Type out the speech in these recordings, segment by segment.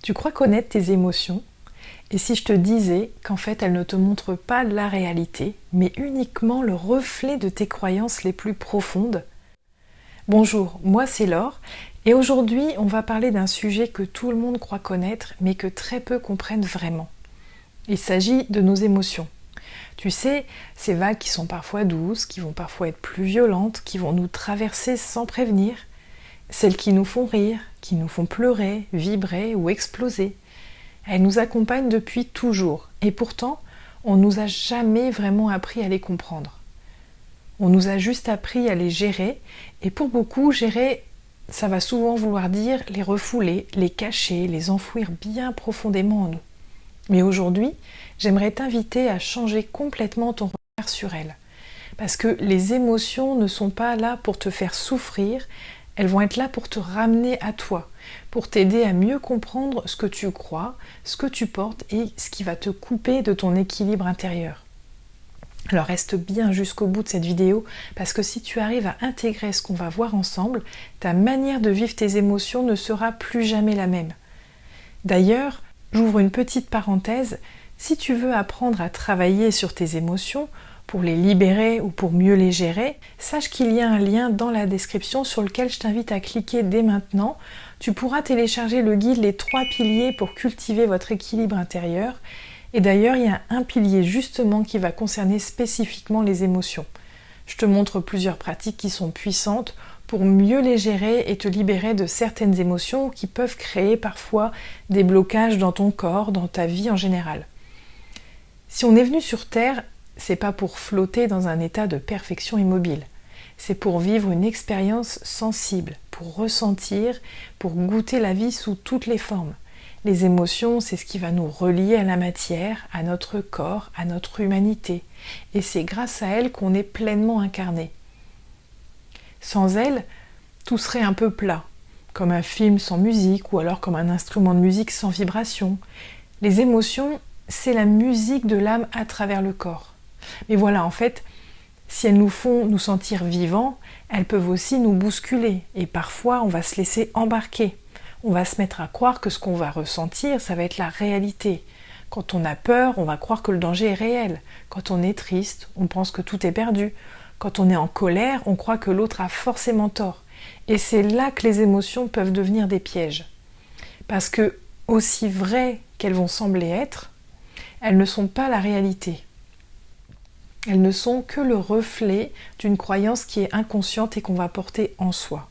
Tu crois connaître tes émotions? Et si je te disais qu'en fait elles ne te montrent pas la réalité, mais uniquement le reflet de tes croyances les plus profondes? Bonjour, moi c'est Laure, et aujourd'hui on va parler d'un sujet que tout le monde croit connaître, mais que très peu comprennent vraiment. Il s'agit de nos émotions. Tu sais, ces vagues qui sont parfois douces, qui vont parfois être plus violentes, qui vont nous traverser sans prévenir, celles qui nous font rire, qui nous font pleurer, vibrer ou exploser. Elles nous accompagnent depuis toujours, et pourtant, on ne nous a jamais vraiment appris à les comprendre. On nous a juste appris à les gérer, et pour beaucoup, gérer, ça va souvent vouloir dire les refouler, les cacher, les enfouir bien profondément en nous. Mais aujourd'hui, j'aimerais t'inviter à changer complètement ton regard sur elles. Parce que les émotions ne sont pas là pour te faire souffrir, elles vont être là pour te ramener à toi, pour t'aider à mieux comprendre ce que tu crois, ce que tu portes et ce qui va te couper de ton équilibre intérieur. Alors reste bien jusqu'au bout de cette vidéo, parce que si tu arrives à intégrer ce qu'on va voir ensemble, ta manière de vivre tes émotions ne sera plus jamais la même. D'ailleurs, j'ouvre une petite parenthèse, si tu veux apprendre à travailler sur tes émotions, pour les libérer ou pour mieux les gérer, sache qu'il y a un lien dans la description sur lequel je t'invite à cliquer dès maintenant. Tu pourras télécharger le guide Les 3 piliers pour cultiver votre équilibre intérieur. Et d'ailleurs, il y a un pilier justement qui va concerner spécifiquement les émotions. Je te montre plusieurs pratiques qui sont puissantes pour mieux les gérer et te libérer de certaines émotions qui peuvent créer parfois des blocages dans ton corps, dans ta vie en général. Si on est venu sur Terre, c'est pas pour flotter dans un état de perfection immobile. C'est pour vivre une expérience sensible, pour ressentir, pour goûter la vie sous toutes les formes. Les émotions, c'est ce qui va nous relier à la matière, à notre corps, à notre humanité. Et c'est grâce à elles qu'on est pleinement incarné. Sans elles, tout serait un peu plat, comme un film sans musique ou alors comme un instrument de musique sans vibration. Les émotions, c'est la musique de l'âme à travers le corps. Mais voilà, en fait, si elles nous font nous sentir vivants, elles peuvent aussi nous bousculer. Et parfois, on va se laisser embarquer. On va se mettre à croire que ce qu'on va ressentir, ça va être la réalité. Quand on a peur, on va croire que le danger est réel. Quand on est triste, on pense que tout est perdu. Quand on est en colère, on croit que l'autre a forcément tort. Et c'est là que les émotions peuvent devenir des pièges. Parce que, aussi vraies qu'elles vont sembler être, elles ne sont pas la réalité. Elles ne sont que le reflet d'une croyance qui est inconsciente et qu'on va porter en soi.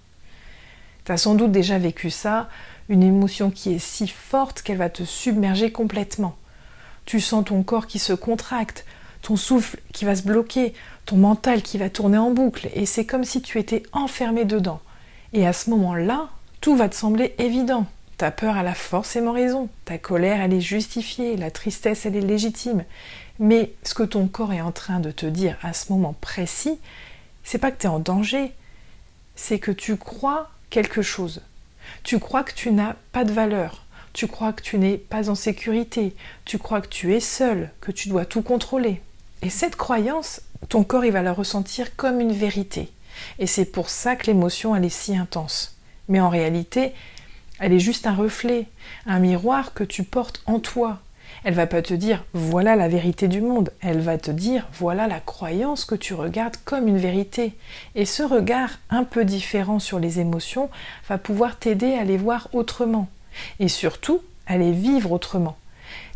Tu as sans doute déjà vécu ça, une émotion qui est si forte qu'elle va te submerger complètement. Tu sens ton corps qui se contracte, ton souffle qui va se bloquer, ton mental qui va tourner en boucle, et c'est comme si tu étais enfermé dedans. Et à ce moment-là, tout va te sembler évident. Ta peur, elle a forcément raison, ta colère, elle est justifiée, la tristesse, elle est légitime. Mais ce que ton corps est en train de te dire à ce moment précis, c'est pas que tu es en danger, c'est que tu crois quelque chose. Tu crois que tu n'as pas de valeur, tu crois que tu n'es pas en sécurité, tu crois que tu es seul, que tu dois tout contrôler. Et cette croyance, ton corps il va la ressentir comme une vérité. Et c'est pour ça que l'émotion elle est si intense. Mais en réalité, elle est juste un reflet, un miroir que tu portes en toi. Elle va pas te dire « voilà la vérité du monde », elle va te dire « voilà la croyance que tu regardes comme une vérité ». Et ce regard un peu différent sur les émotions va pouvoir t'aider à les voir autrement. Et surtout, à les vivre autrement.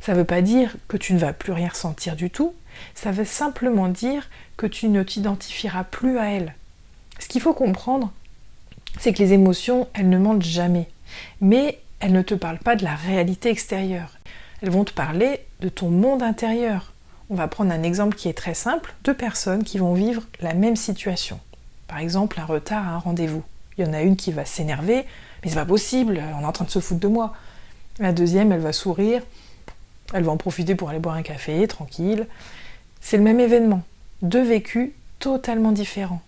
Ça veut pas dire que tu ne vas plus rien ressentir du tout, ça veut simplement dire que tu ne t'identifieras plus à elles. Ce qu'il faut comprendre, c'est que les émotions, elles ne mentent jamais. Mais elles ne te parlent pas de la réalité extérieure. Elles vont te parler de ton monde intérieur. On va prendre un exemple qui est très simple, 2 personnes qui vont vivre la même situation. Par exemple, un retard à un rendez-vous. Il y en a une qui va s'énerver, mais c'est pas possible, on est en train de se foutre de moi. La deuxième, elle va sourire, elle va en profiter pour aller boire un café, tranquille. C'est le même événement, 2 vécus totalement différents.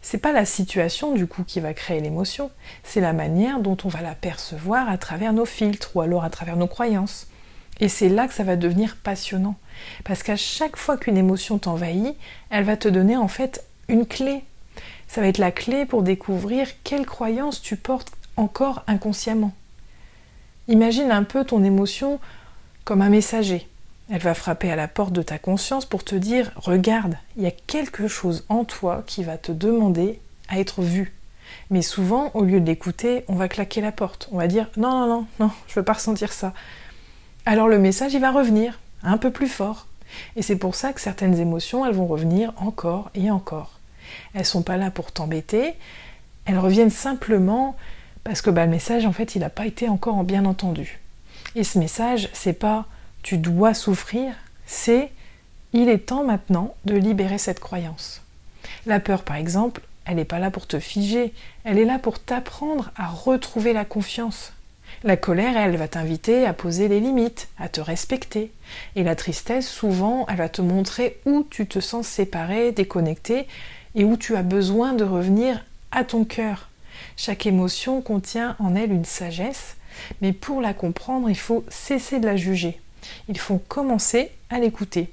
C'est pas la situation du coup qui va créer l'émotion, c'est la manière dont on va la percevoir à travers nos filtres ou alors à travers nos croyances. Et c'est là que ça va devenir passionnant. Parce qu'à chaque fois qu'une émotion t'envahit, elle va te donner en fait une clé. Ça va être la clé pour découvrir quelles croyances tu portes encore inconsciemment. Imagine un peu ton émotion comme un messager. Elle va frapper à la porte de ta conscience pour te dire « Regarde, il y a quelque chose en toi qui va te demander à être vu. » Mais souvent, au lieu de l'écouter, on va claquer la porte. On va dire « Non, non, non, non, je veux pas ressentir ça. » Alors le message, il va revenir, un peu plus fort. Et c'est pour ça que certaines émotions, elles vont revenir encore et encore. Elles sont pas là pour t'embêter, elles reviennent simplement parce que le message, en fait, il n'a pas été encore bien entendu. Et ce message, c'est pas « tu dois souffrir », c'est « il est temps maintenant de libérer cette croyance ». La peur, par exemple, elle n'est pas là pour te figer, elle est là pour t'apprendre à retrouver la confiance. La colère, elle va t'inviter à poser les limites, à te respecter. Et la tristesse, souvent, elle va te montrer où tu te sens séparé, déconnecté, et où tu as besoin de revenir à ton cœur. Chaque émotion contient en elle une sagesse, mais pour la comprendre, il faut cesser de la juger. Il faut commencer à l'écouter.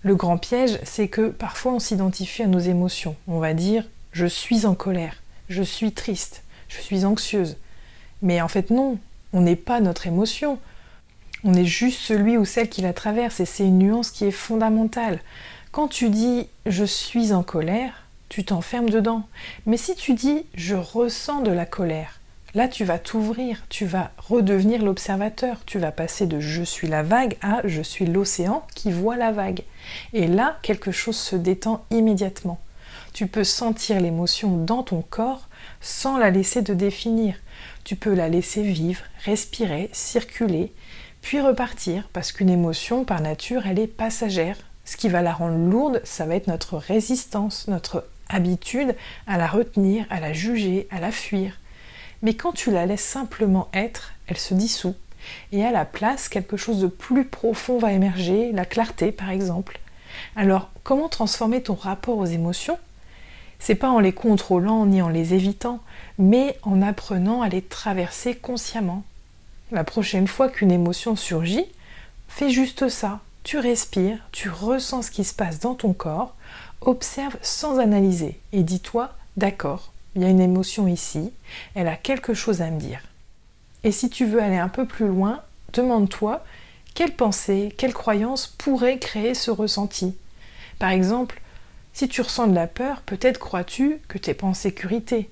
Le grand piège, c'est que parfois on s'identifie à nos émotions. On va dire « je suis en colère »,« je suis triste »,« je suis anxieuse ». Mais en fait non, on n'est pas notre émotion. On est juste celui ou celle qui la traverse et c'est une nuance qui est fondamentale. Quand tu dis « je suis en colère », tu t'enfermes dedans. Mais si tu dis « je ressens de la colère », là tu vas t'ouvrir, tu vas redevenir l'observateur, tu vas passer de « je suis la vague » à « je suis l'océan qui voit la vague ». Et là, quelque chose se détend immédiatement. Tu peux sentir l'émotion dans ton corps sans la laisser te définir. Tu peux la laisser vivre, respirer, circuler, puis repartir, parce qu'une émotion, par nature, elle est passagère. Ce qui va la rendre lourde, ça va être notre résistance, notre habitude à la retenir, à la juger, à la fuir. Mais quand tu la laisses simplement être, elle se dissout. Et à la place, quelque chose de plus profond va émerger, la clarté par exemple. Alors, comment transformer ton rapport aux émotions ? C'est pas en les contrôlant ni en les évitant, mais en apprenant à les traverser consciemment. La prochaine fois qu'une émotion surgit, fais juste ça. Tu respires, tu ressens ce qui se passe dans ton corps, observe sans analyser et dis-toi « d'accord, il y a une émotion ici, elle a quelque chose à me dire ». Et si tu veux aller un peu plus loin, demande-toi quelle pensée, quelle croyance pourrait créer ce ressenti. Par exemple, si tu ressens de la peur, peut-être crois-tu que tu n'es pas en sécurité.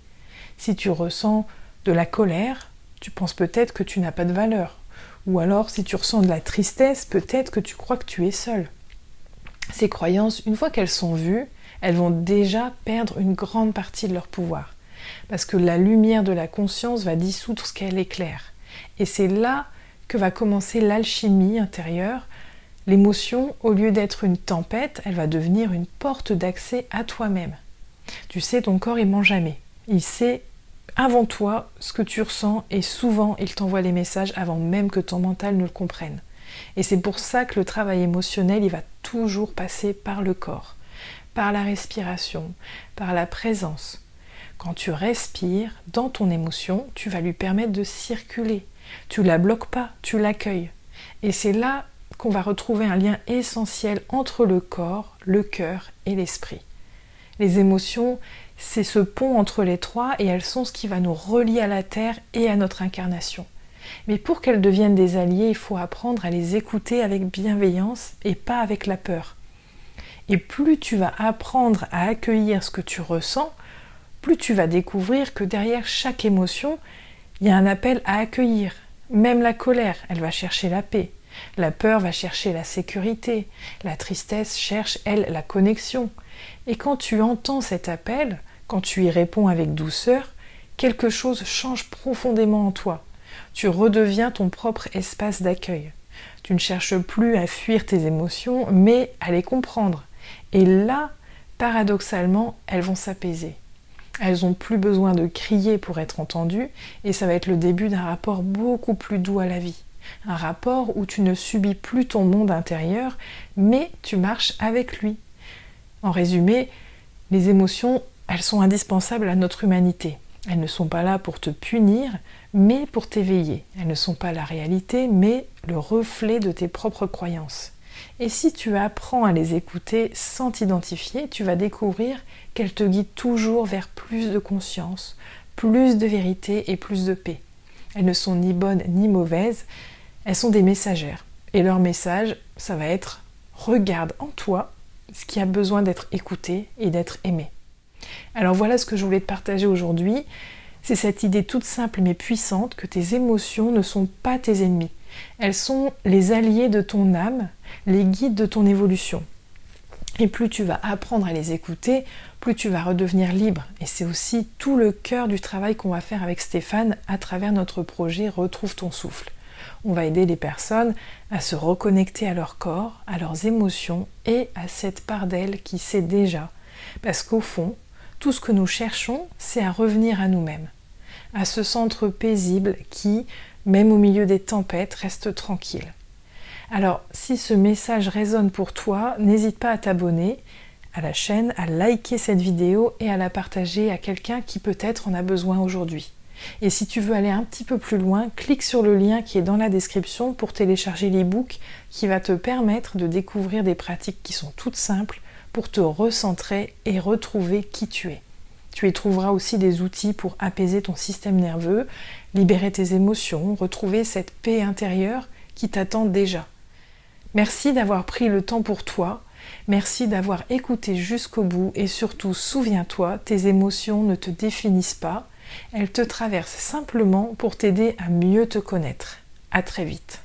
Si tu ressens de la colère, tu penses peut-être que tu n'as pas de valeur. Ou alors, si tu ressens de la tristesse, peut-être que tu crois que tu es seul. Ces croyances, une fois qu'elles sont vues, elles vont déjà perdre une grande partie de leur pouvoir. Parce que la lumière de la conscience va dissoudre ce qu'elle éclaire. Et c'est là que va commencer l'alchimie intérieure. L'émotion, au lieu d'être une tempête, elle va devenir une porte d'accès à toi-même. Tu sais, ton corps, il ment jamais. Il sait avant toi ce que tu ressens et souvent, il t'envoie les messages avant même que ton mental ne le comprenne. Et c'est pour ça que le travail émotionnel, il va toujours passer par le corps, par la respiration, par la présence. Quand tu respires dans ton émotion, tu vas lui permettre de circuler. Tu la bloques pas, tu l'accueilles. Et c'est là qu'on va retrouver un lien essentiel entre le corps, le cœur et l'esprit. Les émotions, c'est ce pont entre les trois et elles sont ce qui va nous relier à la terre et à notre incarnation. Mais pour qu'elles deviennent des alliés, il faut apprendre à les écouter avec bienveillance et pas avec la peur. Et plus tu vas apprendre à accueillir ce que tu ressens, plus tu vas découvrir que derrière chaque émotion, il y a un appel à accueillir. Même la colère, elle va chercher la paix. La peur va chercher la sécurité. La tristesse cherche, elle, la connexion. Et quand tu entends cet appel, quand tu y réponds avec douceur, quelque chose change profondément en toi. Tu redeviens ton propre espace d'accueil. Tu ne cherches plus à fuir tes émotions, mais à les comprendre. Et là, paradoxalement, elles vont s'apaiser. Elles n'ont plus besoin de crier pour être entendues, et ça va être le début d'un rapport beaucoup plus doux à la vie. Un rapport où tu ne subis plus ton monde intérieur, mais tu marches avec lui. En résumé, les émotions, elles sont indispensables à notre humanité. Elles ne sont pas là pour te punir, mais pour t'éveiller. Elles ne sont pas la réalité, mais le reflet de tes propres croyances. Et si tu apprends à les écouter sans t'identifier, tu vas découvrir qu'elles te guident toujours vers plus de conscience, plus de vérité et plus de paix. Elles ne sont ni bonnes ni mauvaises, elles sont des messagères. Et leur message, ça va être « regarde en toi ce qui a besoin d'être écouté et d'être aimé ». Alors voilà ce que je voulais te partager aujourd'hui. C'est cette idée toute simple mais puissante que tes émotions ne sont pas tes ennemis. Elles sont les alliés de ton âme, les guides de ton évolution. Et plus tu vas apprendre à les écouter, plus tu vas redevenir libre. Et c'est aussi tout le cœur du travail qu'on va faire avec Stéphane à travers notre projet Retrouve ton souffle. On va aider les personnes à se reconnecter à leur corps, à leurs émotions et à cette part d'elles qui sait déjà. Parce qu'au fond, tout ce que nous cherchons, c'est à revenir à nous-mêmes, à ce centre paisible qui, même au milieu des tempêtes, reste tranquille. Alors, si ce message résonne pour toi, n'hésite pas à t'abonner à la chaîne, à liker cette vidéo et à la partager à quelqu'un qui peut-être en a besoin aujourd'hui. Et si tu veux aller un petit peu plus loin, clique sur le lien qui est dans la description pour télécharger l'e-book qui va te permettre de découvrir des pratiques qui sont toutes simples pour te recentrer et retrouver qui tu es. Tu y trouveras aussi des outils pour apaiser ton système nerveux, libérer tes émotions, retrouver cette paix intérieure qui t'attend déjà. Merci d'avoir pris le temps pour toi, merci d'avoir écouté jusqu'au bout et surtout souviens-toi, tes émotions ne te définissent pas, elles te traversent simplement pour t'aider à mieux te connaître. À très vite.